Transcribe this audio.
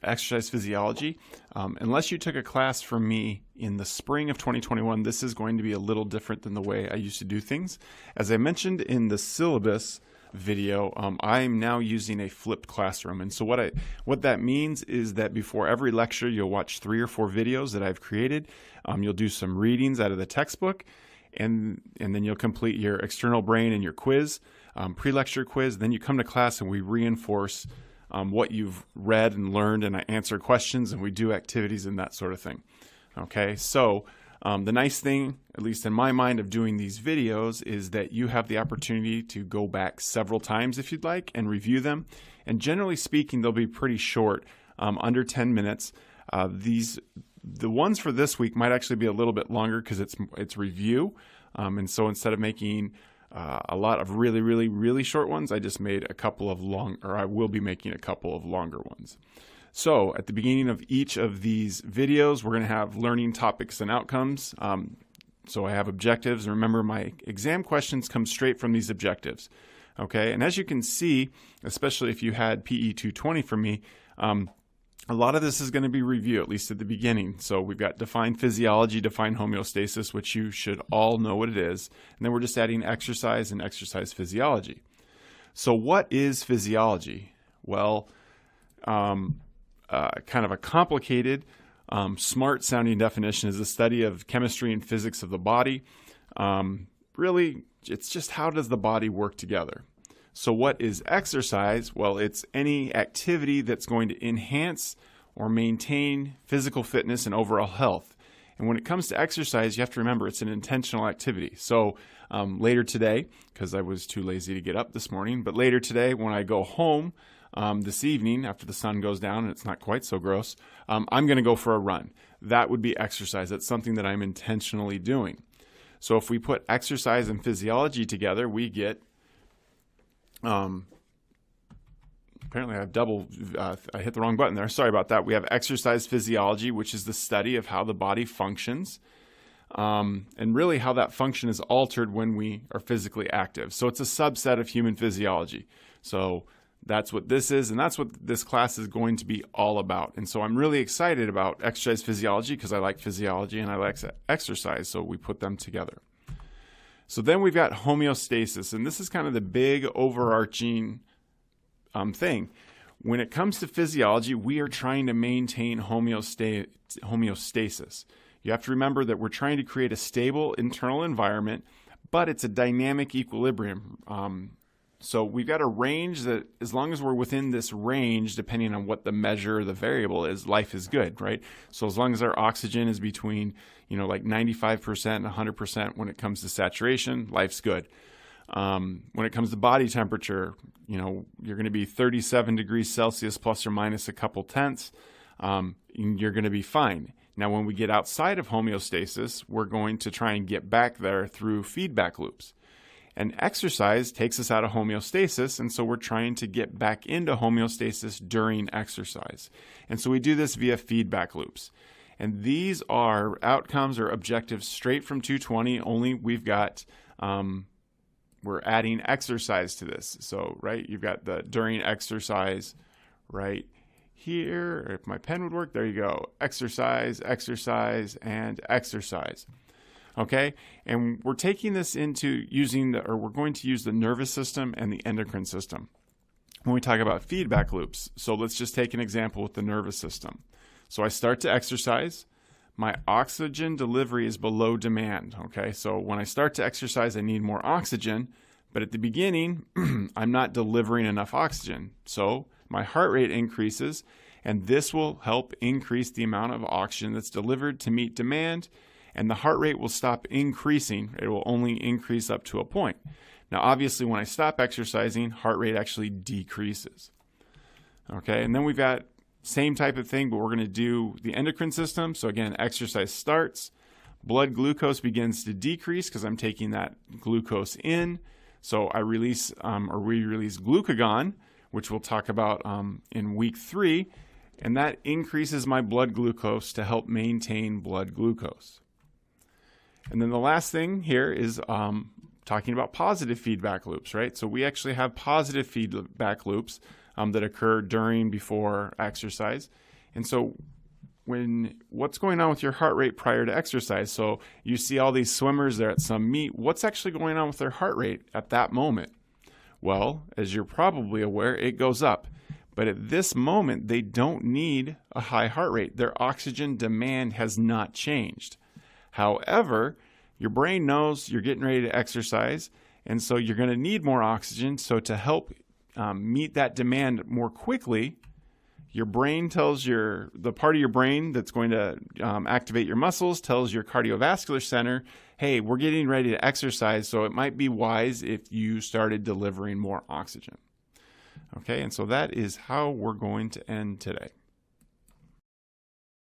exercise physiology. Unless you took a class from me in the spring of 2021, this is going to be a little different than the way I used to do things. As I mentioned in the syllabus video, I'm now using a flipped classroom. And so what that means is that before every lecture, you'll watch 3 or 4 videos that I've created. You'll do some readings out of the textbook, and then you'll complete your external brain and your quiz, pre-lecture quiz. Then you come to class and we reinforce what you've read and learned, and I answer questions and we do activities and that sort of thing. Okay, so the nice thing, at least in my mind, of doing these videos is that you have the opportunity to go back several times if you'd like and review them. And generally speaking, they'll be pretty short, under 10 minutes. The ones for this week might actually be a little bit longer because it's review. And so instead of making a lot of really short ones, I just made a couple of I will be making a couple of longer ones. So at the beginning of each of these videos, we're going to have learning topics and outcomes. So I have objectives. And remember, my exam questions come straight from these objectives. Okay, and as you can see, especially if you had PE 220 from me, a lot of this is going to be review, at least at the beginning. So we've got define physiology, define homeostasis, which you should all know what it is. And then we're just adding exercise and exercise physiology. So what is physiology? Well, kind of a complicated, smart-sounding definition is the study of chemistry and physics of the body. Really, it's just how does the body work together? So what is exercise? Well, it's any activity that's going to enhance or maintain physical fitness and overall health. And when it comes to exercise, you have to remember it's an intentional activity. So later today, because I was too lazy to get up this morning, but later today when I go home this evening after the sun goes down and it's not quite so gross, I'm going to go for a run. That would be exercise. That's something that I'm intentionally doing. So if we put exercise and physiology together, we get apparently I have I hit the wrong button there. Sorry about that. We have exercise physiology, which is the study of how the body functions, and really how that function is altered when we are physically active. So it's a subset of human physiology. So that's what this is, and that's what this class is going to be all about. And so I'm really excited about exercise physiology because I like physiology and I like exercise, so we put them together. So then we've got homeostasis, and this is kind of the big overarching thing. When it comes to physiology, we are trying to maintain homeostasis. You have to remember that we're trying to create a stable internal environment, but it's a dynamic equilibrium. So we've got a range that, as long as we're within this range, depending on what the measure, the variable is, life is good, right? So as long as our oxygen is between, like 95% and 100% when it comes to saturation, life's good. When it comes to body temperature, you're going to be 37 degrees Celsius plus or minus a couple tenths. You're going to be fine. Now, when we get outside of homeostasis, we're going to try and get back there through feedback loops. And exercise takes us out of homeostasis, and so we're trying to get back into homeostasis during exercise. And so we do this via feedback loops. And these are outcomes or objectives straight from 220, only we've got, we're adding exercise to this. So, right, you've got the during exercise right here. If my pen would work, there you go. Exercise, exercise, and exercise. Okay, and we're taking this into we're going to use the nervous system and the endocrine system when we talk about feedback loops. So let's just take an example with the nervous system. So I start to exercise, my oxygen delivery is below demand. Okay, so when I start to exercise, I need more oxygen, but at the beginning, I'm not delivering enough oxygen. So my heart rate increases, and this will help increase the amount of oxygen that's delivered to meet demand. And the heart rate will stop increasing. It will only increase up to a point. Now, obviously, when I stop exercising, heart rate actually decreases. Okay, and then we've got same type of thing, but we're going to do the endocrine system. So again, exercise starts. Blood glucose begins to decrease because I'm taking that glucose in. So I release, we release glucagon, which we'll talk about in week 3. And that increases my blood glucose to help maintain blood glucose. And then the last thing here is talking about positive feedback loops, right? So we actually have positive feedback loops that occur during, before exercise. And so what's going on with your heart rate prior to exercise? So you see all these swimmers there at some meet. What's actually going on with their heart rate at that moment? Well, as you're probably aware, it goes up. But at this moment, they don't need a high heart rate. Their oxygen demand has not changed. However, your brain knows you're getting ready to exercise, and so you're going to need more oxygen. So to help meet that demand more quickly, your brain tells the part of your brain that's going to activate your muscles tells your cardiovascular center, hey, we're getting ready to exercise, so it might be wise if you started delivering more oxygen. Okay, and so that is how we're going to end today.